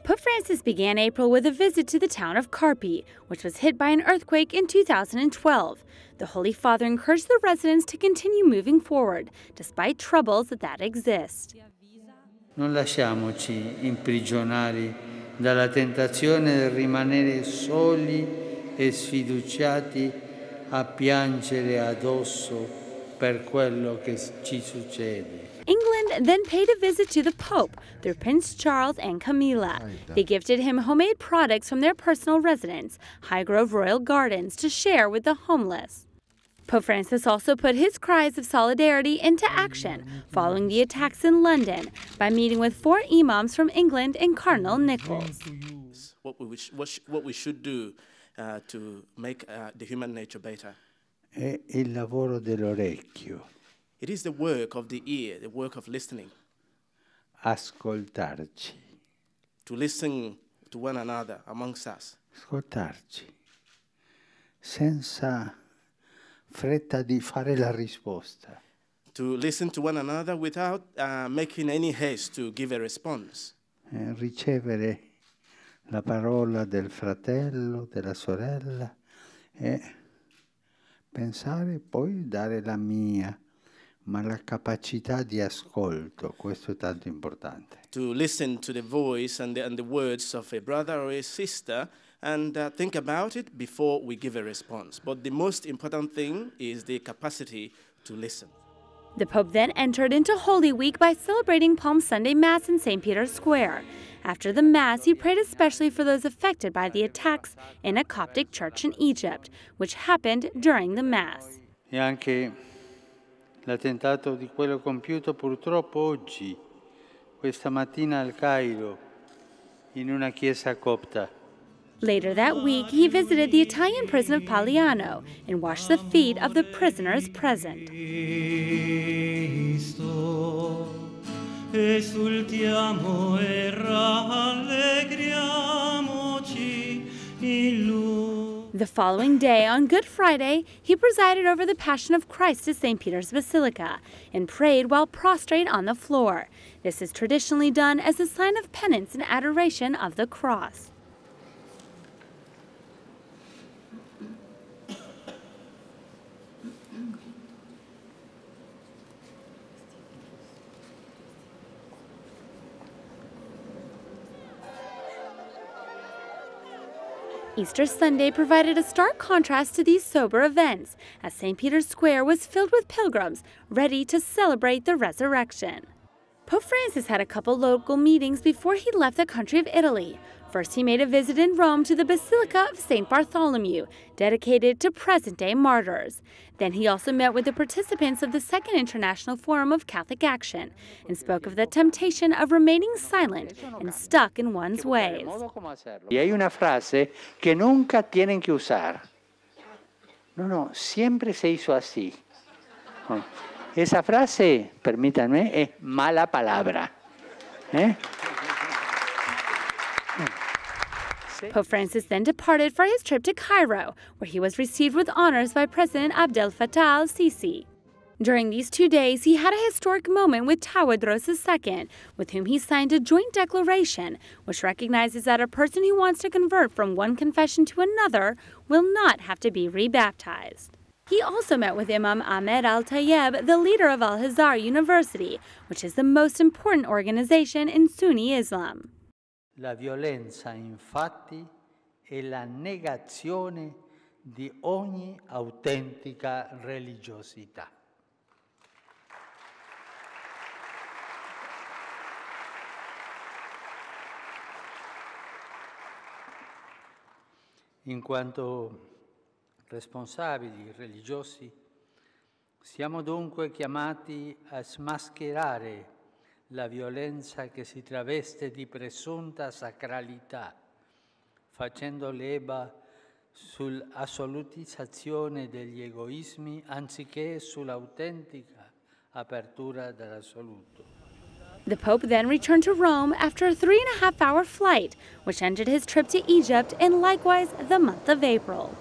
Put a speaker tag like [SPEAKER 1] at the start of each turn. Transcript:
[SPEAKER 1] Pope Francis began April with a visit to the town of Carpi, which was hit by an earthquake in 2012. The Holy Father encouraged the residents to continue moving forward, despite troubles that exist.
[SPEAKER 2] Non lasciamoci imprigionare dalla tentazione di rimanere soli e sfiduciati a piangere addosso per quello che ci succede.
[SPEAKER 1] England then paid a visit to the Pope through Prince Charles and Camilla. They gifted him homemade products from their personal residence, Highgrove Royal Gardens, to share with the homeless. Pope Francis also put his cries of solidarity into action following the attacks in London by meeting with 4 imams from England and Cardinal Nichols.
[SPEAKER 3] What we should do to make the human nature better.
[SPEAKER 2] È il lavoro dell'orecchio.
[SPEAKER 3] It is the work of the ear, the work of listening.
[SPEAKER 2] Ascoltarci.
[SPEAKER 3] To listen to one another amongst us.
[SPEAKER 2] Ascoltarci. Senza fretta di fare la risposta.
[SPEAKER 3] To listen to one another without making any haste to give a response.
[SPEAKER 2] Ricevere la parola del fratello, della sorella e pensare poi dare la mia, ma la capacità di ascolto, questo è tanto importante.
[SPEAKER 3] To listen to the voice and the words of a brother or a sister and think about it before we give a response. But the most important thing is the capacity to listen.
[SPEAKER 1] The Pope then entered into Holy Week by celebrating Palm Sunday Mass in St. Peter's Square. After the Mass, he prayed especially for those affected by the attacks in a Coptic church in Egypt, which happened during the Mass.
[SPEAKER 2] E anche l'attentato di quello compiuto purtroppo oggi, questa mattina al Cairo, in una chiesa copta.
[SPEAKER 1] Later that week, he visited the Italian prison of Paliano and washed the feet of the prisoners present. The following day, on Good Friday, he presided over the Passion of Christ to St. Peter's Basilica and prayed while prostrate on the floor. This is traditionally done as a sign of penance and adoration of the cross. Easter Sunday provided a stark contrast to these sober events, as St. Peter's Square was filled with pilgrims ready to celebrate the resurrection. Pope Francis had a couple local meetings before he left the country of Italy. First, he made a visit in Rome to the Basilica of St. Bartholomew, dedicated to present-day martyrs. Then he also met with the participants of the Second International Forum of Catholic Action and spoke of the temptation of remaining silent and stuck in one's ways.
[SPEAKER 2] Y hay una frase que nunca tienen que usar. No, siempre se hizo así. Esa frase, permítanme, es mala palabra.
[SPEAKER 1] Pope Francis then departed for his trip to Cairo, where he was received with honors by President Abdel Fattah al-Sisi. During these 2 days, he had a historic moment with Tawadros II, with whom he signed a joint declaration, which recognizes that a person who wants to convert from one confession to another will not have to be rebaptized. He also met with Imam Ahmed al-Tayeb, the leader of Al-Azhar University, which is the most important organization in Sunni Islam.
[SPEAKER 2] La violenza, infatti, è la negazione di ogni autentica religiosità. In quanto responsabili religiosi, siamo dunque chiamati a smascherare la violenza che si traveste di presunta sacralità, facendo leva sull'assolutizzazione degli egoismi anziché sull'autentica apertura dell'assoluto.
[SPEAKER 1] The Pope then returned to Rome after a 3.5-hour flight, which ended his trip to Egypt and likewise the month of April.